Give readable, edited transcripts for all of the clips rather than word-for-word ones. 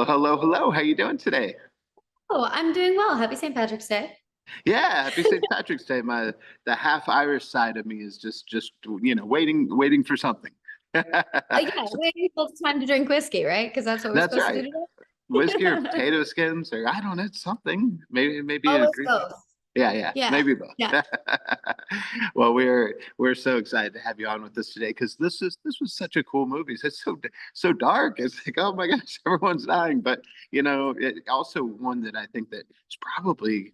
Well, hello, hello. How you doing today? Oh, I'm doing well. Happy St. Patrick's Day. Yeah, happy St. Patrick's Day. The half Irish side of me is just waiting for something. Yeah, waiting till it's time to drink whiskey, right? Because that's what we're That's supposed to right. do Whiskey or today. potato skins, or I don't know, something. Maybe a Always Greek. both. Yeah, Yeah, maybe both. yeah. Well, we're so excited to have you on with us today because this was such a cool movie. It's so dark. It's like, oh my gosh, everyone's dying. But it also one that I think that is probably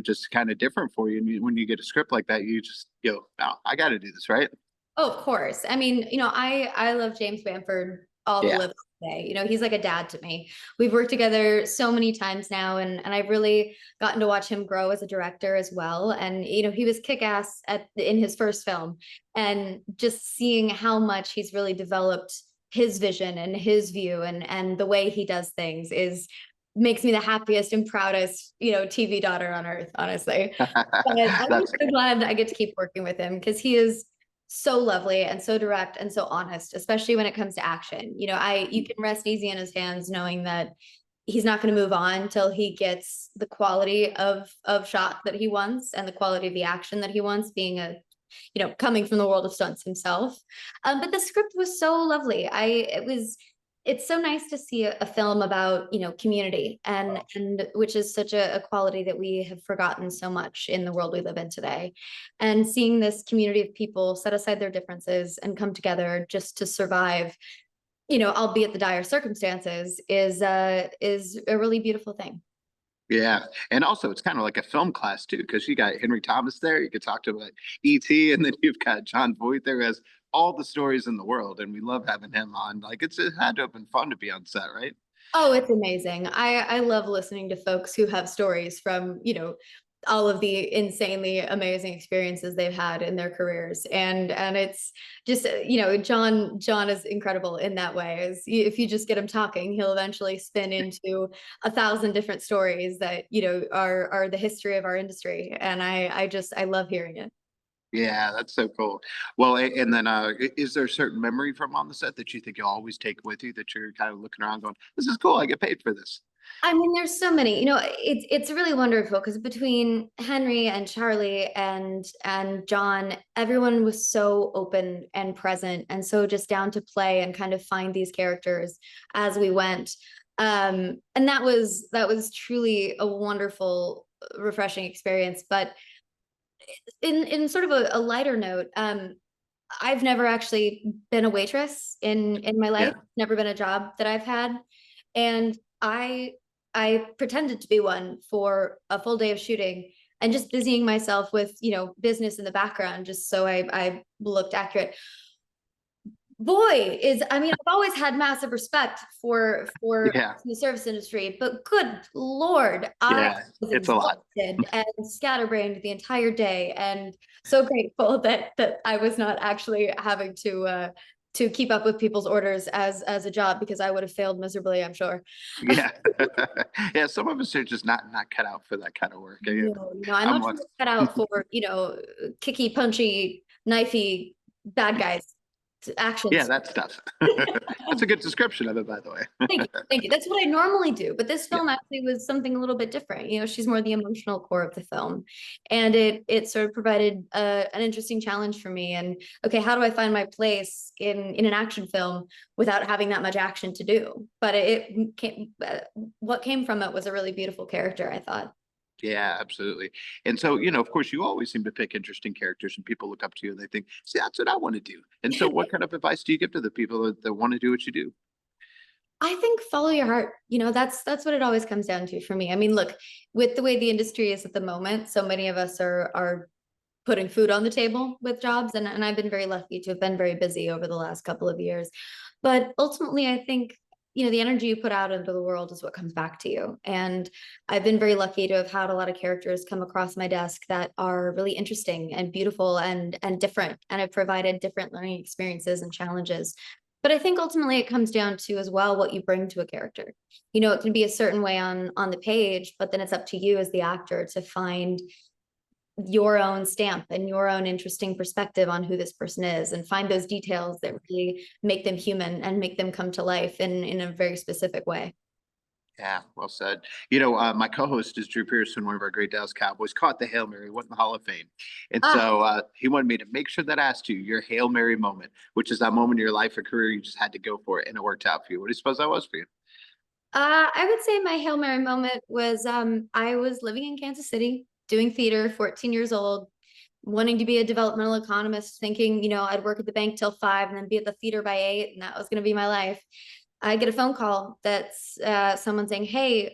just kind of different for you. And when you get a script like that, you just go, oh, I got to do this, right? Oh, of course. I mean, I love James Bamford all the Yeah. living day. He's like a dad to me. We've worked together so many times now, and I've really gotten to watch him grow as a director as well. And he was kick-ass in his first film, and just seeing how much he's really developed his vision and his view and the way he does things is makes me the happiest and proudest, TV daughter on earth, honestly. But I'm just That's so glad I get to keep working with him because he is so lovely and so direct and so honest, especially when it comes to action. You can rest easy in his hands knowing that he's not going to move on until he gets the quality of shot that he wants and the quality of the action that he wants, being coming from the world of stunts himself. But the script was so lovely. It's so nice to see a film about community and which is such a quality that we have forgotten so much in the world we live in today, and seeing this community of people set aside their differences and come together just to survive, albeit the dire circumstances, is a really beautiful thing. Yeah, and also it's kind of like a film class too, because you got Henry Thomas there. You could talk to him about E.T., and then you've got John Voight there who has all the stories in the world, and we love having him on. Like it had to have been fun to be on set, right? Oh, it's amazing. I love listening to folks who have stories from, all of the insanely amazing experiences they've had in their careers. And it's just, John is incredible in that way. Is if you just get him talking, he'll eventually spin into 1,000 different stories that, are the history of our industry. And I love hearing it. Yeah, that's so cool. Well, and then is there a certain memory from on the set that you think you'll always take with you that you're kind of looking around going, "This is cool. I get paid for this." I mean, there's so many. It's really wonderful because between Henry and Charlie and John, everyone was so open and present and so just down to play and kind of find these characters as we went. And that was truly a wonderful, refreshing experience. But in sort of a lighter note, I've never actually been a waitress in my life. Yeah. Never been a job that I've had, and I pretended to be one for a full day of shooting and just busying myself with business in the background just so I looked accurate. Boy, is I mean, I've always had massive respect for Yeah. the service industry, but good Lord, I Yeah. was It's a lot. exhausted and scatterbrained the entire day, and so grateful that I was not actually having to keep up with people's orders as a job, because I would have failed miserably, I'm sure. Yeah. Yeah. Some of us are just not cut out for that kind of work. No, I'm I'm much one. more cut out for kicky, punchy, knifey bad guys Yeah, actions. that stuff. That's a good description of it, by the way. Thank you. Thank you. That's what I normally do. But this Yeah. film actually was something a little bit different. She's more the emotional core of the film. And it sort of provided an interesting challenge for me. And okay, how do I find my place in an action film without having that much action to do? But what came from it was a really beautiful character, I thought. Yeah, absolutely. And so, of course, you always seem to pick interesting characters and people look up to you and they think, see, that's what I want to do. And so, what kind of advice do you give to the people that want to do what you do? I think follow your heart. That's what it always comes down to for me. I mean, look, with the way the industry is at the moment, so many of us are putting food on the table with jobs, and I've been very lucky to have been very busy over the last couple of years. But ultimately, I think the energy you put out into the world is what comes back to you. And I've been very lucky to have had a lot of characters come across my desk that are really interesting and beautiful and different, and have provided different learning experiences and challenges. But I think ultimately it comes down to as well what you bring to a character. It can be a certain way on the page, but then it's up to you as the actor to find your own stamp and your own interesting perspective on who this person is, and find those details that really make them human and make them come to life in a very specific way. Yeah, well said. My co-host is Drew Pearson, one of our great Dallas Cowboys, caught the Hail Mary, went in the Hall of Fame. And Ah, so he wanted me to make sure that I asked you your Hail Mary moment, which is that moment in your life or career you just had to go for it and it worked out for you. What do you suppose that was for you? I would say my Hail Mary moment was I was living in Kansas City doing theater, 14 years old, wanting to be a developmental economist, thinking, I'd work at the bank till 5 and then be at the theater by 8, and that was going to be my life. I get a phone call that's someone saying, "Hey,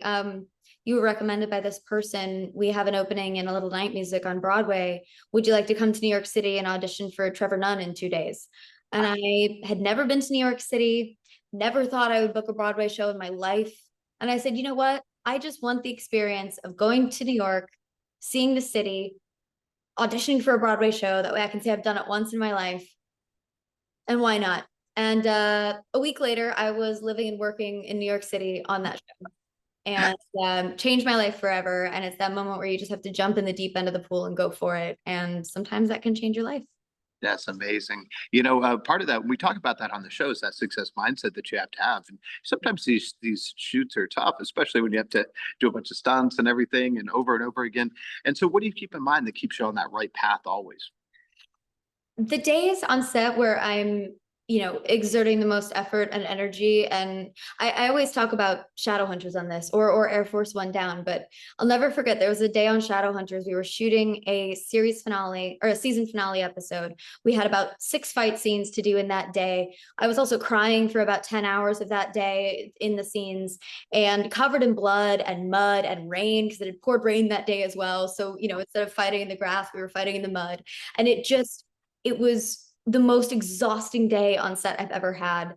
you were recommended by this person. We have an opening in a little night music on Broadway. Would you like to come to New York City and audition for Trevor Nunn in 2 days?" And I had never been to New York City, never thought I would book a Broadway show in my life. And I said, you know what? I just want the experience of going to New York, seeing the city, auditioning for a Broadway show. That way I can say I've done it once in my life. And why not? And a week later, I was living and working in New York City on that show, and changed my life forever. And it's that moment where you just have to jump in the deep end of the pool and go for it. And sometimes that can change your life. That's amazing. Part of that, we talk about that on the show, is that success mindset that you have to have. And sometimes these shoots are tough, especially when you have to do a bunch of stunts and everything and over again. And so what do you keep in mind that keeps you on that right path always? The days on set where I'm, exerting the most effort and energy. And I always talk about Shadowhunters on this, or Air Force One Down, but I'll never forget there was a day on Shadowhunters. We were shooting a series finale or a season finale episode. We had about 6 fight scenes to do in that day. I was also crying for about 10 hours of that day in the scenes, and covered in blood and mud and rain because it had poured rain that day as well. So, instead of fighting in the grass, we were fighting in the mud. And it was the most exhausting day on set I've ever had.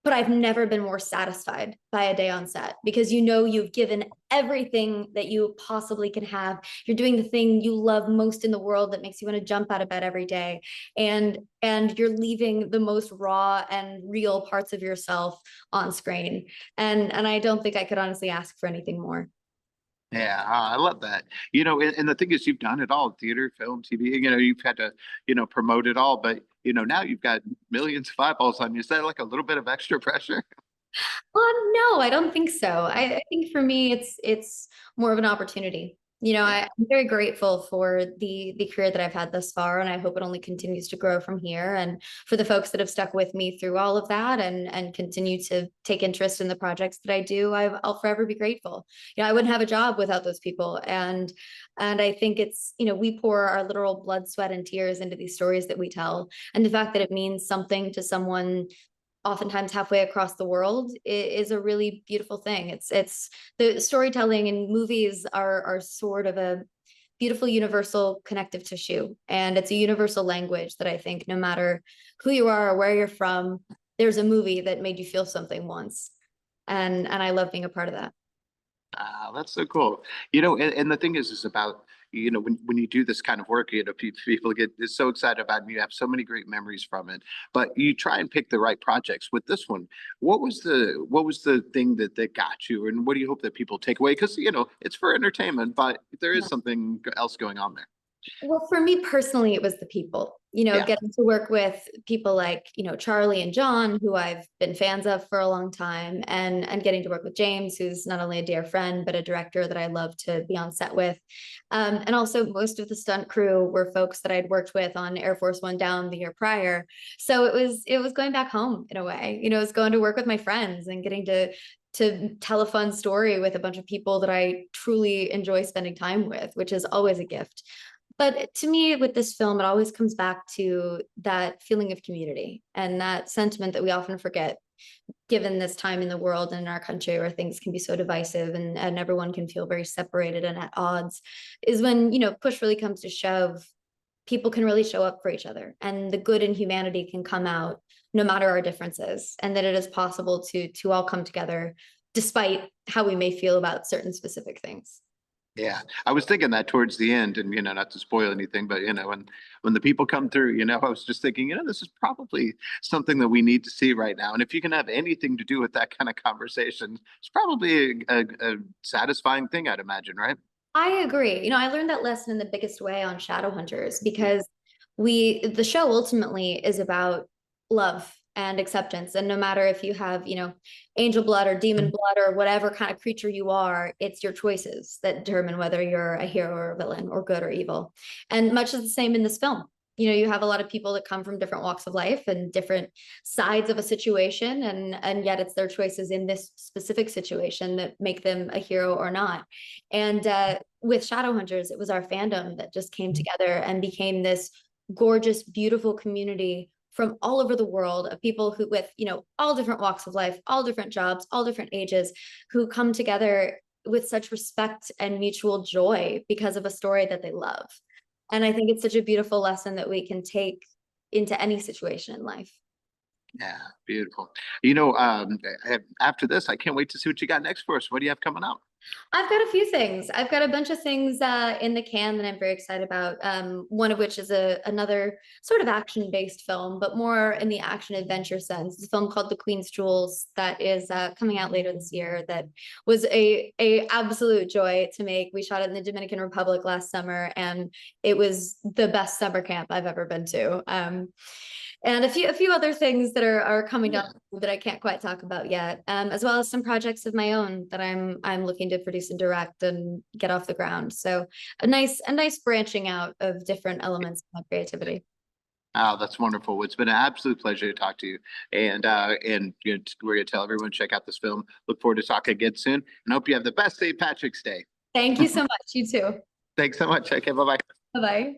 But I've never been more satisfied by a day on set, because you've given everything that you possibly can have. You're doing the thing you love most in the world that makes you want to jump out of bed every day. And you're leaving the most raw and real parts of yourself on screen. And I don't think I could honestly ask for anything more. Yeah, I love that. And the thing is, you've done it all, theater, film, TV, you've had to, promote it all, but, now you've got millions of eyeballs on you. Is that like a little bit of extra pressure? No, I don't think so. I think for me, it's more of an opportunity. Yeah. I'm very grateful for the career that I've had thus far, and I hope it only continues to grow from here. And for the folks that have stuck with me through all of that, and continue to take interest in the projects that I do, I'll forever be grateful. I wouldn't have a job without those people, and I think it's we pour our literal blood, sweat, and tears into these stories that we tell, and the fact that it means something to someone oftentimes halfway across the world is a really beautiful thing. It's the storytelling in movies are sort of a beautiful universal connective tissue, and it's a universal language that I think no matter who you are or where you're from, there's a movie that made you feel something once, and I love being a part of that. Ah, that's so cool. And the thing is about, when you do this kind of work, people get so excited about it and you have so many great memories from it, but you try and pick the right projects. With this one, what was the thing that got you, and what do you hope that people take away? Because, it's for entertainment, but there is something else going on there. Well, for me personally, it was the people, Yeah. getting to work with people like, Charlie and John, who I've been fans of for a long time, and getting to work with James, who's not only a dear friend, but a director that I love to be on set with. And also most of the stunt crew were folks that I'd worked with on Air Force One Down the year prior. So it was going back home in a way. It was going to work with my friends and getting to tell a fun story with a bunch of people that I truly enjoy spending time with, which is always a gift. But to me, with this film, it always comes back to that feeling of community and that sentiment that we often forget, given this time in the world and in our country where things can be so divisive, and everyone can feel very separated and at odds, is when, push really comes to shove, people can really show up for each other, and the good in humanity can come out no matter our differences, and that it is possible to all come together despite how we may feel about certain specific things. Yeah, I was thinking that towards the end, and not to spoil anything, but when the people come through, I was just thinking, this is probably something that we need to see right now. And if you can have anything to do with that kind of conversation, it's probably a satisfying thing, I'd imagine, right? I agree. I learned that lesson in the biggest way on Shadowhunters, because the show ultimately is about love and acceptance. And no matter if you have, angel blood or demon blood or whatever kind of creature you are, it's your choices that determine whether you're a hero or a villain or good or evil. And much is the same in this film. You have a lot of people that come from different walks of life and different sides of a situation, and yet it's their choices in this specific situation that make them a hero or not. And with Shadowhunters, it was our fandom that just came together and became this gorgeous, beautiful community from all over the world of people who, with all different walks of life, all different jobs, all different ages, who come together with such respect and mutual joy because of a story that they love. And I think it's such a beautiful lesson that we can take into any situation in life. Yeah, beautiful. After this, I can't wait to see what you got next for us. What do you have coming out? I've got a few things. I've got a bunch of things in the can that I'm very excited about. One of which is another sort of action-based film, but more in the action adventure sense. It's a film called The Queen's Jewels that is coming out later this year. That was a absolute joy to make. We shot it in the Dominican Republic last summer, and it was the best summer camp I've ever been to. And a few other things that are coming down that I can't quite talk about yet, as well as some projects of my own that I'm looking to produce and direct and get off the ground. So a nice branching out of different elements of my creativity. Oh, that's wonderful. Well, it's been an absolute pleasure to talk to you. And we're gonna tell everyone check out this film. Look forward to talking again soon, and hope you have the best St. Patrick's Day. Thank you so much. You too. Thanks so much. Okay, bye bye. Bye bye.